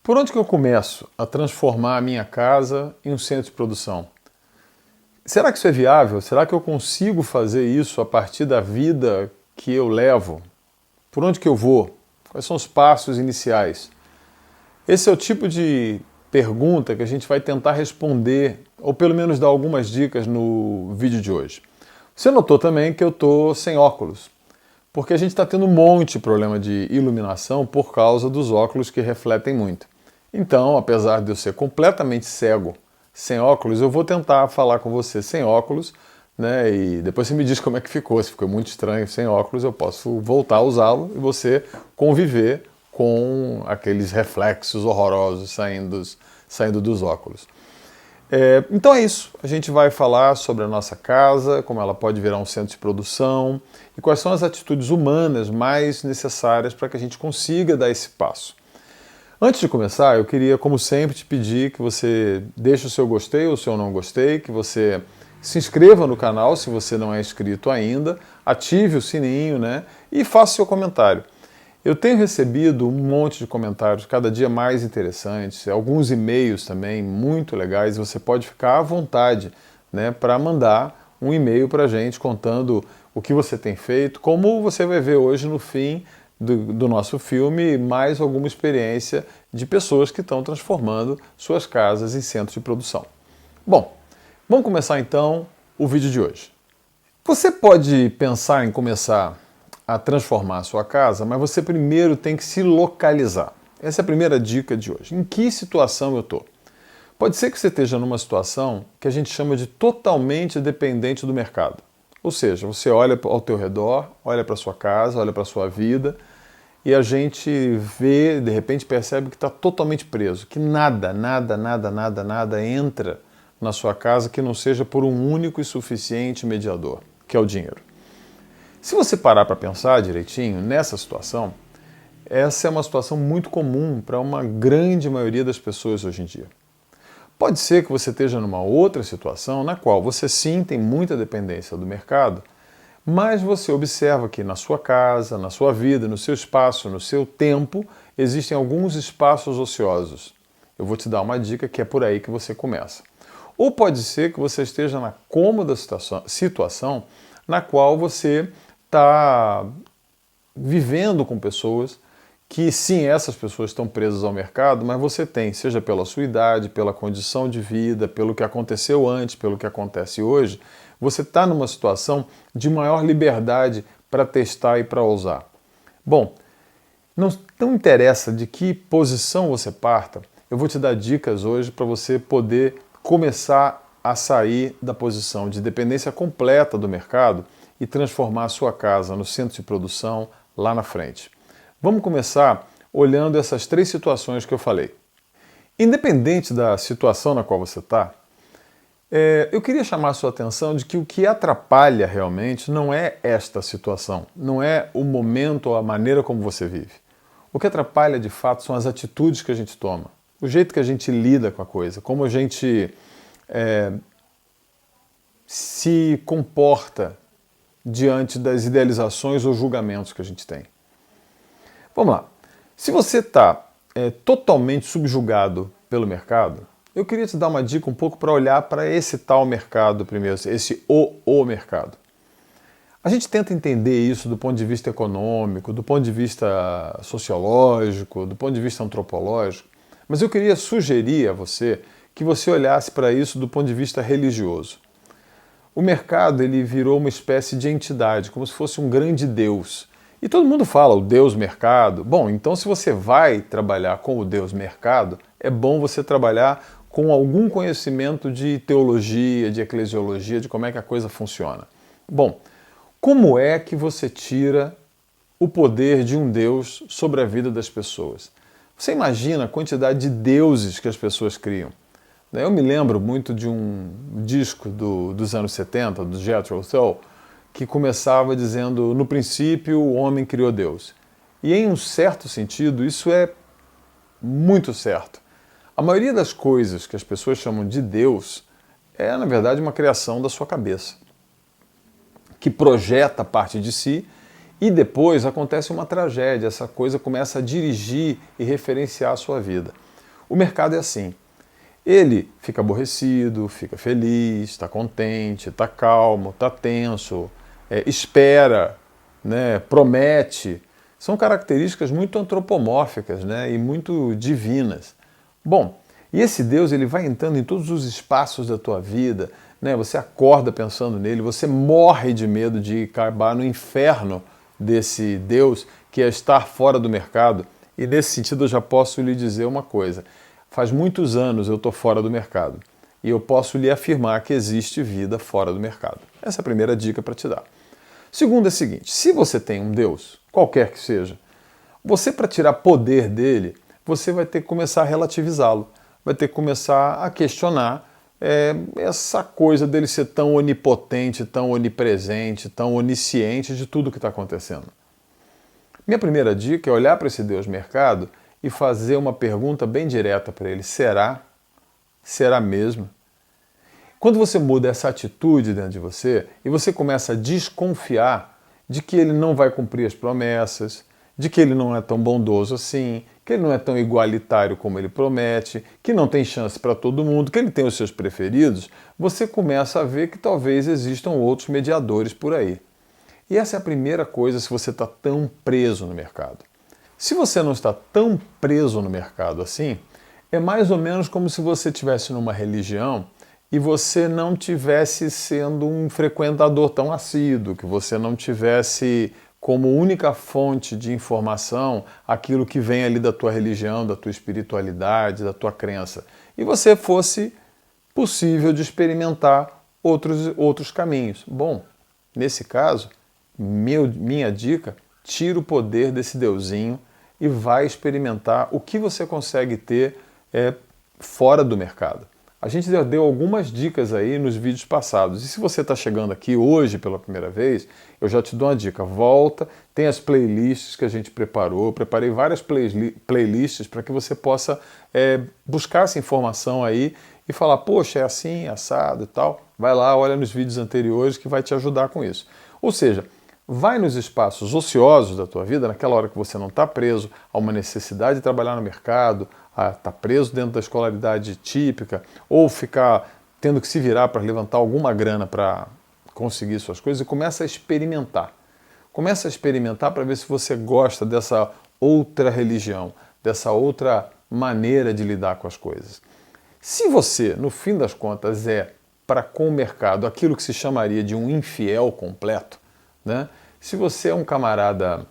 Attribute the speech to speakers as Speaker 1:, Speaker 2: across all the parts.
Speaker 1: Por onde que eu começo a transformar a minha casa em um centro de produção? Será que isso é viável? Será que eu consigo fazer isso a partir da vida que eu levo? Por onde que eu vou? Quais são os passos iniciais? Esse é o tipo de pergunta que a gente vai tentar responder, ou pelo menos dar algumas dicas no vídeo de hoje. Você notou também que eu estou sem óculos, porque a gente está tendo um monte de problema de iluminação por causa dos óculos que refletem muito. Então, apesar de eu ser completamente cego sem óculos, eu vou tentar falar com você sem óculos, né? E depois você me diz como é que ficou. Se ficou muito estranho sem óculos, eu posso voltar a usá-lo e você conviver com aqueles reflexos horrorosos saindo dos óculos. Então é isso. A gente vai falar sobre a nossa casa, como ela pode virar um centro de produção e quais são as atitudes humanas mais necessárias para que a gente consiga dar esse passo. Antes de começar, eu queria, como sempre, te pedir que você deixe o seu gostei ou o seu não gostei, que você se inscreva no canal se você não é inscrito ainda, ative o sininho, né? E faça seu comentário. Eu tenho recebido um monte de comentários cada dia mais interessantes, alguns e-mails também muito legais. Você pode ficar à vontade, né, para mandar um e-mail para a gente contando o que você tem feito, como você vai ver hoje no fim do nosso filme, mais alguma experiência de pessoas que estão transformando suas casas em centros de produção. Bom, vamos começar então o vídeo de hoje. Você pode pensar em começar a transformar a sua casa, mas você primeiro tem que se localizar. Essa é a primeira dica de hoje. Em que situação eu estou? Pode ser que você esteja numa situação que a gente chama de totalmente dependente do mercado. Ou seja, você olha ao teu redor, olha para sua casa, olha para sua vida e a gente vê, de repente percebe que está totalmente preso, que nada entra na sua casa que não seja por um único e suficiente mediador, que é o dinheiro. Se você parar para pensar direitinho nessa situação, essa é uma situação muito comum para uma grande maioria das pessoas hoje em dia. Pode ser que você esteja numa outra situação na qual você sim tem muita dependência do mercado, mas você observa que na sua casa, na sua vida, no seu espaço, no seu tempo, existem alguns espaços ociosos. Eu vou te dar uma dica que é por aí que você começa. Ou pode ser que você esteja na cômoda situação na qual você está vivendo com pessoas que, sim, essas pessoas estão presas ao mercado, mas você tem, seja pela sua idade, pela condição de vida, pelo que aconteceu antes, pelo que acontece hoje, você está numa situação de maior liberdade para testar e para ousar. Bom, não interessa de que posição você parta, eu vou te dar dicas hoje para você poder começar a sair da posição de dependência completa do mercado e transformar a sua casa no centro de produção lá na frente. Vamos começar olhando essas três situações que eu falei. Independente da situação na qual você está, eu queria chamar a sua atenção de que o que atrapalha realmente não é esta situação, não é o momento ou a maneira como você vive. O que atrapalha de fato são as atitudes que a gente toma, o jeito que a gente lida com a coisa, como a gente se comporta diante das idealizações ou julgamentos que a gente tem. Vamos lá. Se você está totalmente subjugado pelo mercado, eu queria te dar uma dica um pouco para olhar para esse tal mercado primeiro, esse mercado. A gente tenta entender isso do ponto de vista econômico, do ponto de vista sociológico, do ponto de vista antropológico, mas eu queria sugerir a você que você olhasse para isso do ponto de vista religioso. O mercado ele virou uma espécie de entidade, como se fosse um grande Deus. E todo mundo fala o Deus mercado. Bom, então se você vai trabalhar com o Deus mercado, é bom você trabalhar com algum conhecimento de teologia, de eclesiologia, de como é que a coisa funciona. Bom, como é que você tira o poder de um Deus sobre a vida das pessoas? Você imagina a quantidade de deuses que as pessoas criam. Eu me lembro muito de um disco dos anos 70, do Jethro Tull, que começava dizendo, no princípio o homem criou Deus. E em um certo sentido, isso é muito certo. A maioria das coisas que as pessoas chamam de Deus é, na verdade, uma criação da sua cabeça, que projeta parte de si e depois acontece uma tragédia, essa coisa começa a dirigir e referenciar a sua vida. O mercado é assim. Ele fica aborrecido, fica feliz, está contente, está calmo, está tenso, espera, né, promete. São características muito antropomórficas, né, e muito divinas. Bom, e esse Deus ele vai entrando em todos os espaços da tua vida, né? Você acorda pensando nele, você morre de medo de acabar no inferno desse Deus que é estar fora do mercado. E nesse sentido eu já posso lhe dizer uma coisa. Faz muitos anos eu estou fora do mercado e eu posso lhe afirmar que existe vida fora do mercado. Essa é a primeira dica para te dar. Segundo é o seguinte, se você tem um Deus, qualquer que seja, você para tirar poder dele, você vai ter que começar a relativizá-lo, vai ter que começar a questionar essa coisa dele ser tão onipotente, tão onipresente, tão onisciente de tudo que está acontecendo. Minha primeira dica é olhar para esse Deus mercado e fazer uma pergunta bem direta para ele. Será? Será mesmo? Quando você muda essa atitude dentro de você e você começa a desconfiar de que ele não vai cumprir as promessas, de que ele não é tão bondoso assim, que ele não é tão igualitário como ele promete, que não tem chance para todo mundo, que ele tem os seus preferidos, você começa a ver que talvez existam outros mediadores por aí. E essa é a primeira coisa se você está tão preso no mercado. Se você não está tão preso no mercado assim, é mais ou menos como se você estivesse numa religião e você não tivesse sendo um frequentador tão assíduo, que você não tivesse como única fonte de informação aquilo que vem ali da tua religião, da tua espiritualidade, da tua crença. E você fosse possível de experimentar outros caminhos. Bom, nesse caso, minha dica, tira o poder desse deusinho e vai experimentar o que você consegue ter fora do mercado. A gente já deu algumas dicas aí nos vídeos passados. E se você está chegando aqui hoje pela primeira vez, eu já te dou uma dica. Volta, tem as playlists que a gente preparou. Preparei várias playlists para que você possa buscar essa informação aí e falar, poxa, é assim, assado e tal. Vai lá, olha nos vídeos anteriores que vai te ajudar com isso. Ou seja, vai nos espaços ociosos da tua vida, naquela hora que você não está preso a uma necessidade de trabalhar no mercado, a estar preso dentro da escolaridade típica, ou ficar tendo que se virar para levantar alguma grana para conseguir suas coisas, e começa a experimentar. Começa a experimentar para ver se você gosta dessa outra religião, dessa outra maneira de lidar com as coisas. Se você, no fim das contas, para com o mercado aquilo que se chamaria de um infiel completo, né? Se você é um camarada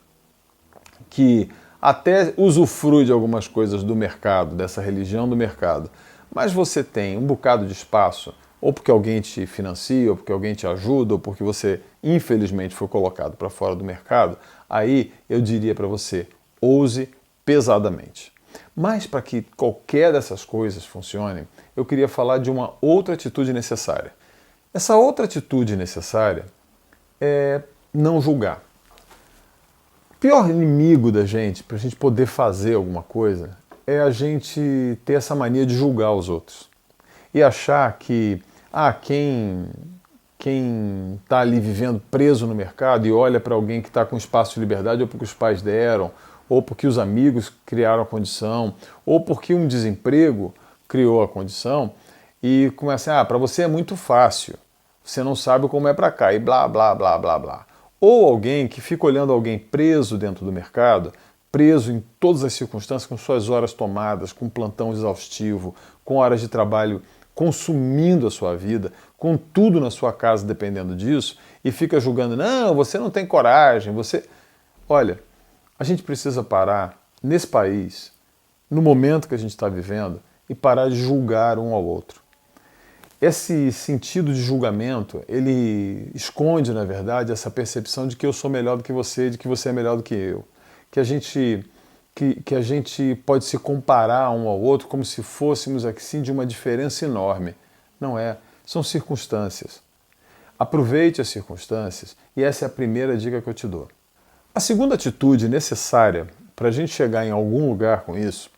Speaker 1: que até usufrui de algumas coisas do mercado, dessa religião do mercado, mas você tem um bocado de espaço, ou porque alguém te financia, ou porque alguém te ajuda, ou porque você, infelizmente, foi colocado para fora do mercado, aí eu diria para você, ouse pesadamente. Mas para que qualquer dessas coisas funcione, eu queria falar de uma outra atitude necessária. Essa outra atitude necessária é não julgar. O pior inimigo da gente, para a gente poder fazer alguma coisa, é a gente ter essa mania de julgar os outros. E achar que quem está ali vivendo preso no mercado e olha para alguém que está com espaço de liberdade, ou porque os pais deram, ou porque os amigos criaram a condição, ou porque um desemprego criou a condição, e começa para você é muito fácil, você não sabe como é para cá, e blá, blá, blá, blá, blá. Ou alguém que fica olhando alguém preso dentro do mercado, preso em todas as circunstâncias, com suas horas tomadas, com plantão exaustivo, com horas de trabalho consumindo a sua vida, com tudo na sua casa dependendo disso, e fica julgando, não, você não tem coragem, você... Olha, a gente precisa parar nesse país, no momento que a gente está vivendo, e parar de julgar um ao outro. Esse sentido de julgamento, ele esconde, na verdade, essa percepção de que eu sou melhor do que você, de que você é melhor do que eu. Que a gente pode se comparar um ao outro como se fôssemos assim de uma diferença enorme. Não é. São circunstâncias. Aproveite as circunstâncias e essa é a primeira dica que eu te dou. A segunda atitude necessária para a gente chegar em algum lugar com isso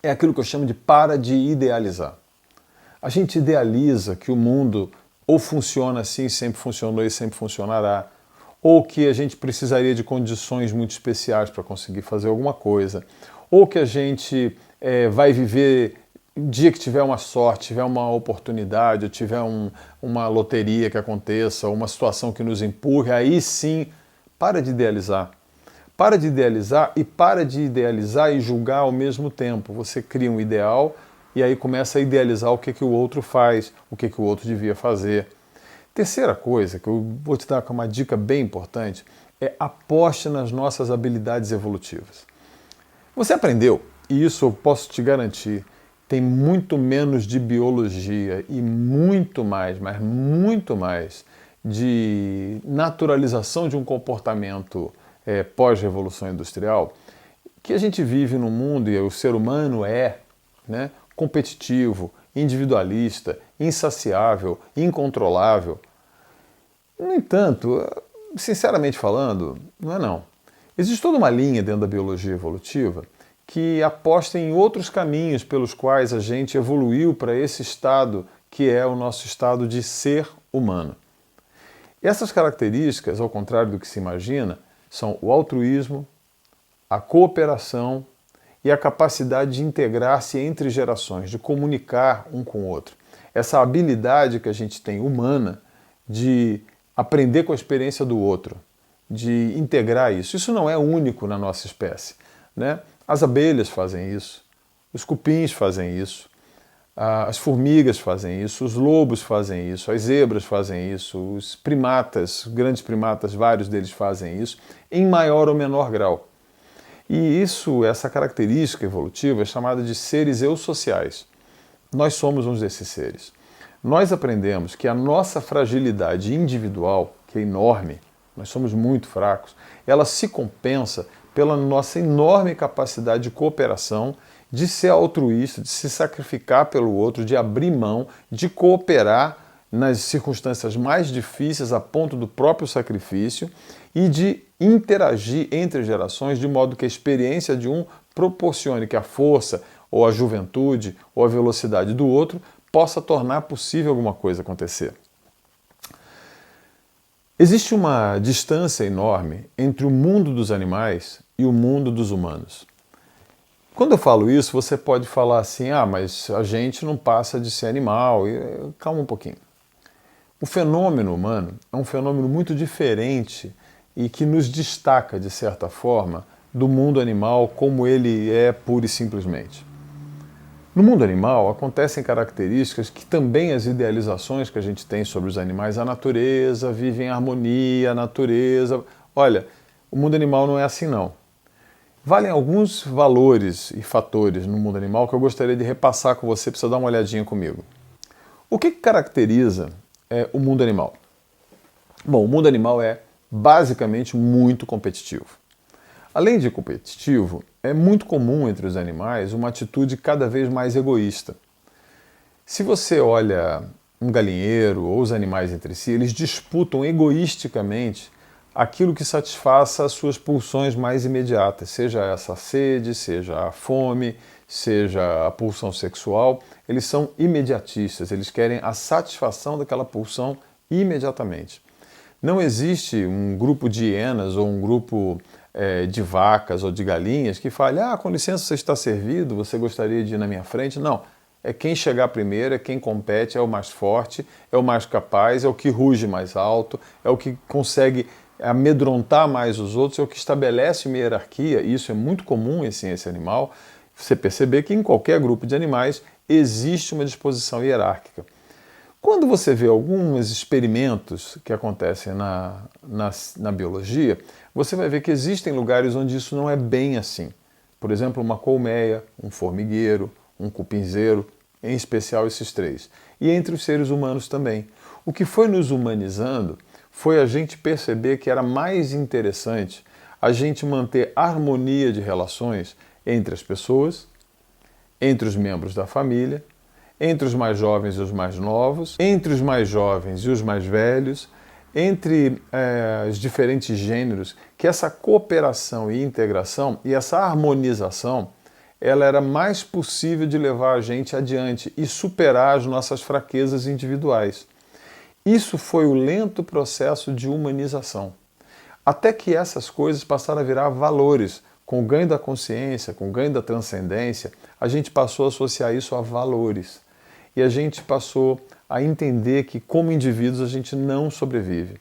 Speaker 1: é aquilo que eu chamo de para de idealizar. A gente idealiza que o mundo ou funciona assim, sempre funcionou e sempre funcionará, ou que a gente precisaria de condições muito especiais para conseguir fazer alguma coisa, ou que a gente vai viver o dia que tiver uma sorte, tiver uma oportunidade, ou tiver uma loteria que aconteça, ou uma situação que nos empurre, aí sim, para de idealizar. Para de idealizar e julgar ao mesmo tempo. Você cria um ideal e aí começa a idealizar o que o outro faz, o que o outro devia fazer. Terceira coisa, que eu vou te dar uma dica bem importante, é aposte nas nossas habilidades evolutivas. Você aprendeu, e isso eu posso te garantir, tem muito menos de biologia e muito mais, mas muito mais, de naturalização de um comportamento pós-revolução industrial, que a gente vive num mundo, e o ser humano né, competitivo, individualista, insaciável, incontrolável. No entanto, sinceramente falando, não é não. Existe toda uma linha dentro da biologia evolutiva que aposta em outros caminhos pelos quais a gente evoluiu para esse estado que é o nosso estado de ser humano. E essas características, ao contrário do que se imagina, são o altruísmo, a cooperação e a capacidade de integrar-se entre gerações, de comunicar um com o outro. Essa habilidade que a gente tem humana de aprender com a experiência do outro, de integrar isso. Isso não é único na nossa espécie, né? As abelhas fazem isso, os cupins fazem isso, as formigas fazem isso, os lobos fazem isso, as zebras fazem isso, os primatas, grandes primatas, vários deles fazem isso, em maior ou menor grau. E essa característica evolutiva é chamada de seres eusociais. Nós somos um desses seres. Nós aprendemos que a nossa fragilidade individual, que é enorme, nós somos muito fracos, ela se compensa pela nossa enorme capacidade de cooperação, de ser altruísta, de se sacrificar pelo outro, de abrir mão, de cooperar nas circunstâncias mais difíceis a ponto do próprio sacrifício e de interagir entre gerações de modo que a experiência de um proporcione que a força ou a juventude ou a velocidade do outro possa tornar possível alguma coisa acontecer. Existe uma distância enorme entre o mundo dos animais e o mundo dos humanos. Quando eu falo isso, você pode falar assim, mas a gente não passa de ser animal. Calma um pouquinho. O fenômeno humano é um fenômeno muito diferente e que nos destaca, de certa forma, do mundo animal como ele é pura e simplesmente. No mundo animal acontecem características que também as idealizações que a gente tem sobre os animais, a natureza, vive em harmonia, a natureza... Olha, o mundo animal não é assim não. Valem alguns valores e fatores no mundo animal que eu gostaria de repassar com você para você dar uma olhadinha comigo. O que caracteriza o mundo animal? Bom, o mundo animal é basicamente muito competitivo. Além de competitivo, é muito comum entre os animais uma atitude cada vez mais egoísta. Se você olha um galinheiro ou os animais entre si, eles disputam egoisticamente aquilo que satisfaça as suas pulsões mais imediatas, seja essa sede, seja a fome, seja a pulsão sexual. Eles são imediatistas, eles querem a satisfação daquela pulsão imediatamente. Não existe um grupo de hienas ou um grupo de vacas ou de galinhas que fale, com licença, você está servido, você gostaria de ir na minha frente? Não, é quem chegar primeiro, é quem compete, é o mais forte, é o mais capaz, é o que ruge mais alto, é o que consegue amedrontar mais os outros, é o que estabelece uma hierarquia, e isso é muito comum em ciência animal, você perceber que em qualquer grupo de animais existe uma disposição hierárquica. Quando você vê alguns experimentos que acontecem na biologia, você vai ver que existem lugares onde isso não é bem assim. Por exemplo, uma colmeia, um formigueiro, um cupinzeiro, em especial esses três. E entre os seres humanos também. O que foi nos humanizando foi a gente perceber que era mais interessante a gente manter harmonia de relações entre as pessoas, entre os membros da família, entre os mais jovens e os mais novos, entre os mais jovens e os mais velhos, entre os diferentes gêneros, que essa cooperação e integração e essa harmonização, ela era mais possível de levar a gente adiante e superar as nossas fraquezas individuais. Isso foi o lento processo de humanização, até que essas coisas passaram a virar valores, com o ganho da consciência, com o ganho da transcendência, a gente passou a associar isso a valores. E a gente passou a entender que, como indivíduos, a gente não sobrevive.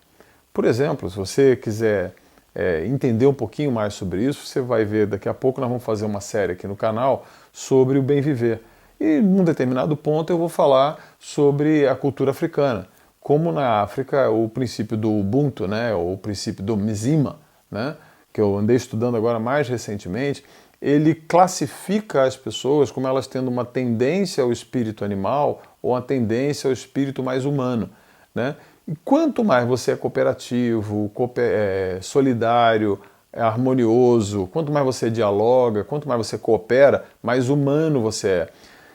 Speaker 1: Por exemplo, se você quiser entender um pouquinho mais sobre isso, você vai ver daqui a pouco, nós vamos fazer uma série aqui no canal sobre o bem viver. E num determinado ponto eu vou falar sobre a cultura africana. Como na África o princípio do Ubuntu, né, ou o princípio do Mzima, né, que eu andei estudando agora mais recentemente, ele classifica as pessoas como elas tendo uma tendência ao espírito animal ou uma tendência ao espírito mais humano, né? E quanto mais você é cooperativo, solidário, harmonioso, quanto mais você dialoga, quanto mais você coopera, mais humano você é.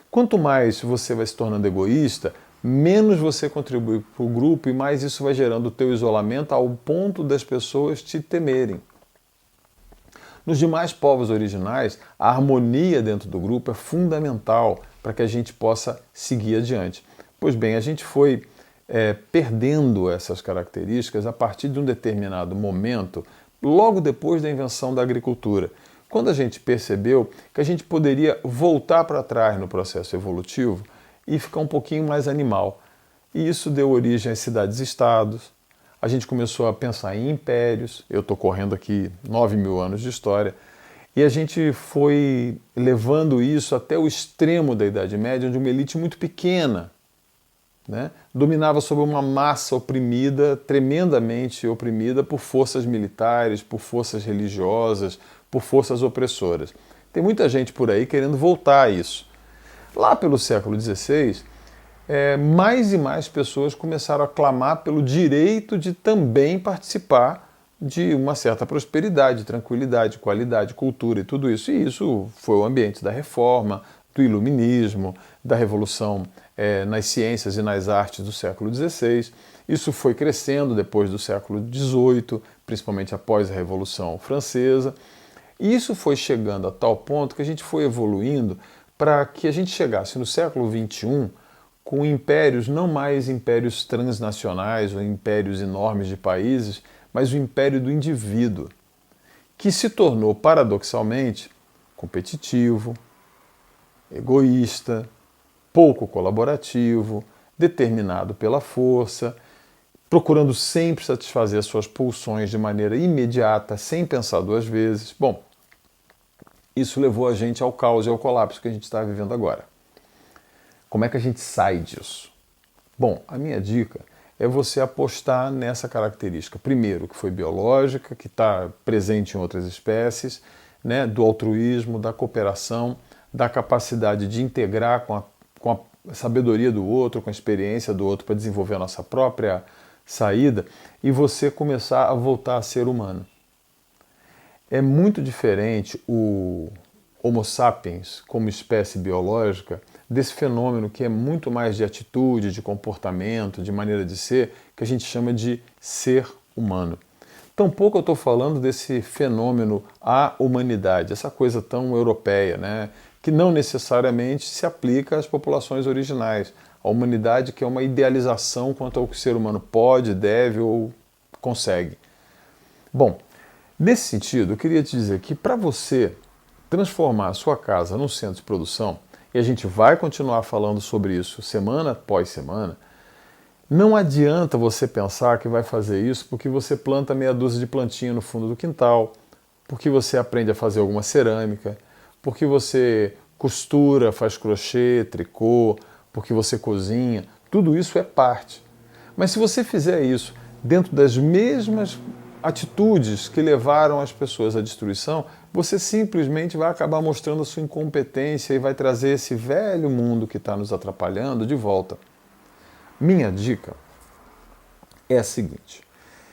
Speaker 1: Quanto mais você vai se tornando egoísta, menos você contribui para o grupo e mais isso vai gerando o teu isolamento ao ponto das pessoas te temerem. Nos demais povos originais, a harmonia dentro do grupo é fundamental para que a gente possa seguir adiante. Pois bem, a gente foi perdendo essas características a partir de um determinado momento, logo depois da invenção da agricultura. Quando a gente percebeu que a gente poderia voltar para trás no processo evolutivo e ficar um pouquinho mais animal. E isso deu origem às cidades-estados. A gente começou a pensar em impérios. Eu estou correndo aqui 9.000 anos de história. E a gente foi levando isso até o extremo da Idade Média, onde uma elite muito pequena, né, dominava sobre uma massa oprimida, tremendamente oprimida por forças militares, por forças religiosas, por forças opressoras. Tem muita gente por aí querendo voltar a isso. Lá pelo século XVI, mais e mais pessoas começaram a clamar pelo direito de também participar de uma certa prosperidade, tranquilidade, qualidade, cultura e tudo isso. E isso foi o ambiente da reforma, do iluminismo, da revolução nas ciências e nas artes do século XVI. Isso foi crescendo depois do século XVIII, principalmente após a Revolução Francesa. E isso foi chegando a tal ponto que a gente foi evoluindo para que a gente chegasse no século XXI com impérios, não mais impérios transnacionais ou impérios enormes de países, mas o império do indivíduo, que se tornou, paradoxalmente, competitivo, egoísta, pouco colaborativo, determinado pela força, procurando sempre satisfazer as suas pulsões de maneira imediata, sem pensar duas vezes. Bom, isso levou a gente ao caos e ao colapso que a gente está vivendo agora. Como é que a gente sai disso? Bom, a minha dica é você apostar nessa característica. Primeiro, que foi biológica, que está presente em outras espécies, né, do altruísmo, da cooperação, da capacidade de integrar com a sabedoria do outro, com a experiência do outro para desenvolver a nossa própria saída e você começar a voltar a ser humano. É muito diferente o Homo sapiens como espécie biológica desse fenômeno que é muito mais de atitude, de comportamento, de maneira de ser, que a gente chama de ser humano. Tampouco eu estou falando desse fenômeno à humanidade, essa coisa tão europeia, né, que não necessariamente se aplica às populações originais. A humanidade que é uma idealização quanto ao que o ser humano pode, deve ou consegue. Bom, nesse sentido, eu queria te dizer que para você transformar a sua casa num centro de produção, e a gente vai continuar falando sobre isso semana após semana, não adianta você pensar que vai fazer isso porque você planta meia dúzia de plantinha no fundo do quintal, porque você aprende a fazer alguma cerâmica, porque você costura, faz crochê, tricô, porque você cozinha. Tudo isso é parte. Mas se você fizer isso dentro das mesmas atitudes que levaram as pessoas à destruição, você simplesmente vai acabar mostrando a sua incompetência e vai trazer esse velho mundo que está nos atrapalhando de volta. Minha dica é a seguinte: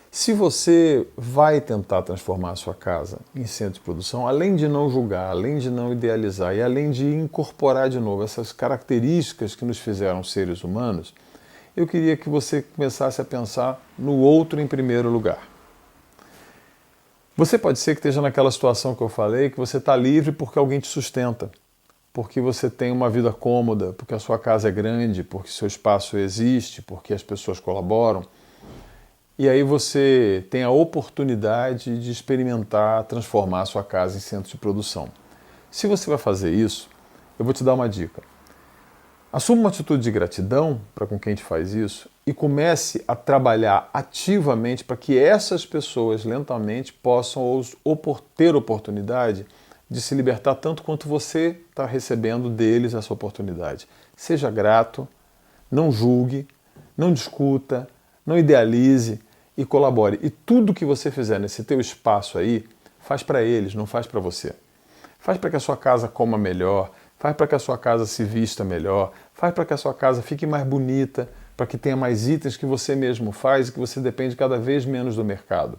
Speaker 1: se você vai tentar transformar a sua casa em centro de produção, além de não julgar, além de não idealizar e além de incorporar de novo essas características que nos fizeram seres humanos, eu queria que você começasse a pensar no outro em primeiro lugar. Você pode ser que esteja naquela situação que eu falei, que você está livre porque alguém te sustenta, porque você tem uma vida cômoda, porque a sua casa é grande, porque seu espaço existe, porque as pessoas colaboram. e aí você tem a oportunidade de experimentar, transformar a sua casa em centro de produção. Se você vai fazer isso, eu vou te dar uma dica. Assuma uma atitude de gratidão para com quem te faz isso e comece a trabalhar ativamente para que essas pessoas lentamente possam ter oportunidade de se libertar tanto quanto você está recebendo deles essa oportunidade. Seja grato, não julgue, não discuta, não idealize e colabore. E tudo que você fizer nesse teu espaço aí, faz para eles, não faz para você. Faz para que a sua casa coma melhor, faz para que a sua casa se vista melhor, faz para que a sua casa fique mais bonita, para que tenha mais itens que você mesmo faz e que você depende cada vez menos do mercado.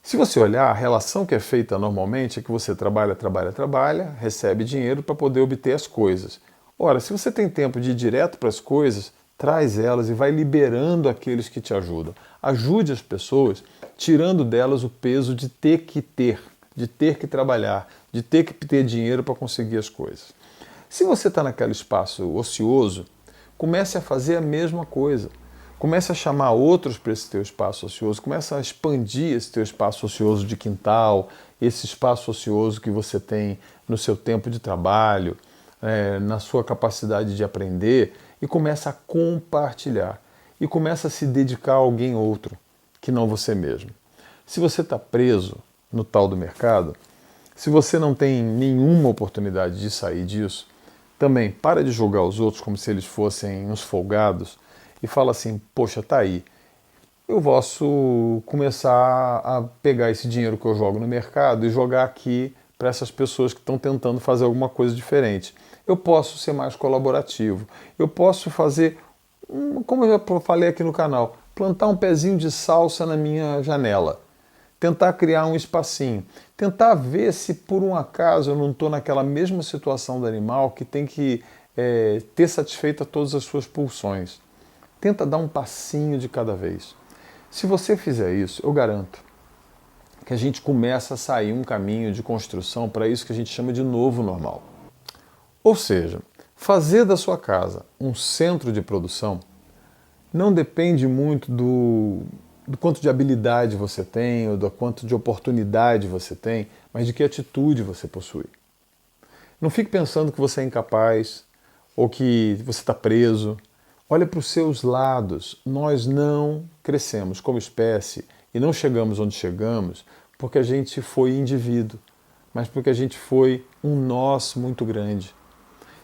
Speaker 1: Se você olhar, a relação que é feita normalmente é que você trabalha, recebe dinheiro para poder obter as coisas. Ora, se você tem tempo de ir direto para as coisas, traz elas e vai liberando aqueles que te ajudam. Ajude as pessoas, tirando delas o peso de ter que trabalhar, de ter que ter dinheiro para conseguir as coisas. Se você está naquele espaço ocioso, comece a fazer a mesma coisa. Comece a chamar outros para esse teu espaço ocioso, comece a expandir esse teu espaço ocioso de quintal, esse espaço ocioso que você tem no seu tempo de trabalho, na sua capacidade de aprender, e comece a compartilhar. E comece a se dedicar a alguém outro, que não você mesmo. Se você está preso no tal do mercado, se você não tem nenhuma oportunidade de sair disso, também para de julgar os outros como se eles fossem uns folgados e fala assim, poxa, tá aí, eu posso começar a pegar esse dinheiro que eu jogo no mercado e jogar aqui para essas pessoas que estão tentando fazer alguma coisa diferente. Eu posso ser mais colaborativo, eu posso fazer, como eu já falei aqui no canal, plantar um pezinho de salsa na minha janela. Tentar criar um espacinho, tentar ver se por um acaso eu não estou naquela mesma situação do animal que tem que ter satisfeita todas as suas pulsões. Tenta dar um passinho de cada vez. Se você fizer isso, eu garanto que a gente começa a sair um caminho de construção para isso que a gente chama de novo normal. Ou seja, fazer da sua casa um centro de produção não depende muito do quanto de habilidade você tem, ou do quanto de oportunidade você tem, mas de que atitude você possui. Não fique pensando que você é incapaz, ou que você está preso. Olha para os seus lados. Nós não crescemos como espécie e não chegamos onde chegamos porque a gente foi indivíduo, mas porque a gente foi um nós muito grande.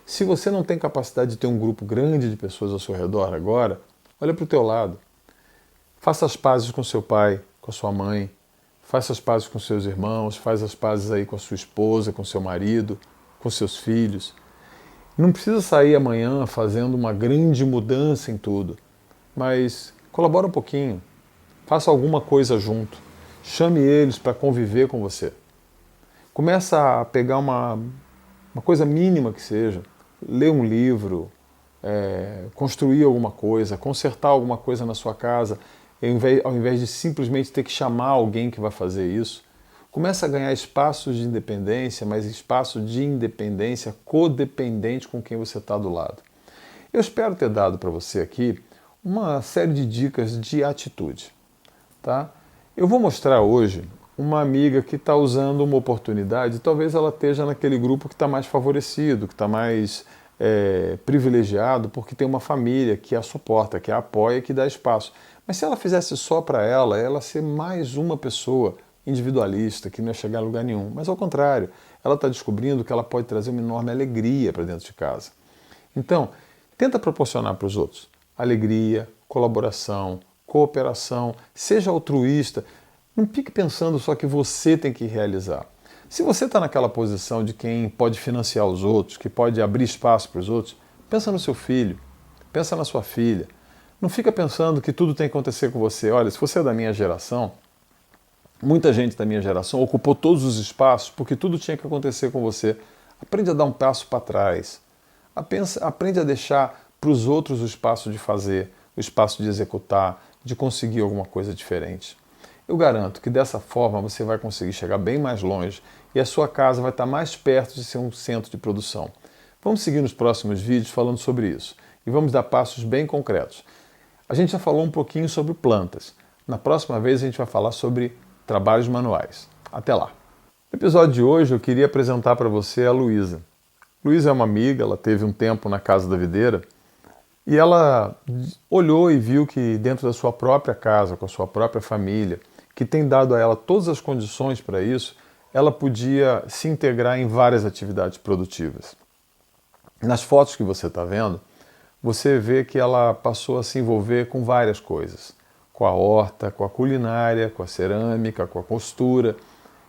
Speaker 1: Se você não tem capacidade de ter um grupo grande de pessoas ao seu redor agora, olha para o teu lado. Faça as pazes com seu pai, com a sua mãe, faça as pazes com seus irmãos, faz as pazes aí com a sua esposa, com seu marido, com seus filhos. Não precisa sair amanhã fazendo uma grande mudança em tudo, mas colabora um pouquinho, faça alguma coisa junto, chame eles para conviver com você. Começa a pegar uma coisa mínima que seja, ler um livro, construir alguma coisa, consertar alguma coisa na sua casa, ao invés de simplesmente ter que chamar alguém que vai fazer isso. Começa a ganhar espaços de independência, mas espaço de independência codependente com quem você está do lado. Eu espero ter dado para você aqui uma série de dicas de atitude. Tá? Eu vou mostrar hoje uma amiga que está usando uma oportunidade, talvez ela esteja naquele grupo que está mais favorecido, que está mais privilegiado, porque tem uma família que a suporta, que a apoia, que dá espaço. Mas se ela fizesse só para ela ser mais uma pessoa individualista, que não ia chegar a lugar nenhum. Mas ao contrário, ela está descobrindo que ela pode trazer uma enorme alegria para dentro de casa. Então, tenta proporcionar para os outros alegria, colaboração, cooperação, seja altruísta. Não fique pensando só que você tem que realizar. Se você está naquela posição de quem pode financiar os outros, que pode abrir espaço para os outros, pensa no seu filho, pensa na sua filha. Não fica pensando que tudo tem que acontecer com você. Olha, se você é da minha geração, muita gente da minha geração ocupou todos os espaços porque tudo tinha que acontecer com você. Aprende a dar um passo para trás. Aprende a deixar para os outros o espaço de fazer, o espaço de executar, de conseguir alguma coisa diferente. Eu garanto que dessa forma você vai conseguir chegar bem mais longe e a sua casa vai estar mais perto de ser um centro de produção. Vamos seguir nos próximos vídeos falando sobre isso e vamos dar passos bem concretos. A gente já falou um pouquinho sobre plantas. Na próxima vez a gente vai falar sobre trabalhos manuais. Até lá! No episódio de hoje eu queria apresentar para você a Luísa. Luísa é uma amiga, ela teve um tempo na Casa da Videira e ela olhou e viu que dentro da sua própria casa, com a sua própria família, que tem dado a ela todas as condições para isso, ela podia se integrar em várias atividades produtivas. Nas fotos que você está vendo, você vê que ela passou a se envolver com várias coisas. Com a horta, com a culinária, com a cerâmica, com a costura.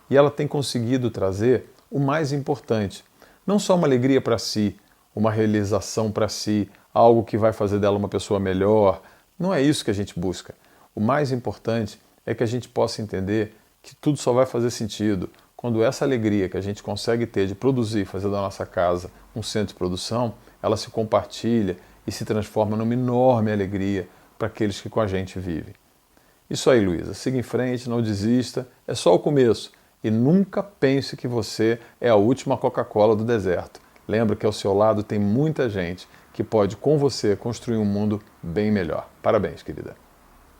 Speaker 1: E ela tem conseguido trazer o mais importante. Não só uma alegria para si, uma realização para si, algo que vai fazer dela uma pessoa melhor. Não é isso que a gente busca. O mais importante é que a gente possa entender que tudo só vai fazer sentido quando essa alegria que a gente consegue ter de produzir, fazer da nossa casa um centro de produção, ela se compartilha e se transforma numa enorme alegria para aqueles que com a gente vivem. Isso aí, Luísa. Siga em frente, não desista. É só o começo. E nunca pense que você é a última Coca-Cola do deserto. Lembra que ao seu lado tem muita gente que pode, com você, construir um mundo bem melhor. Parabéns, querida.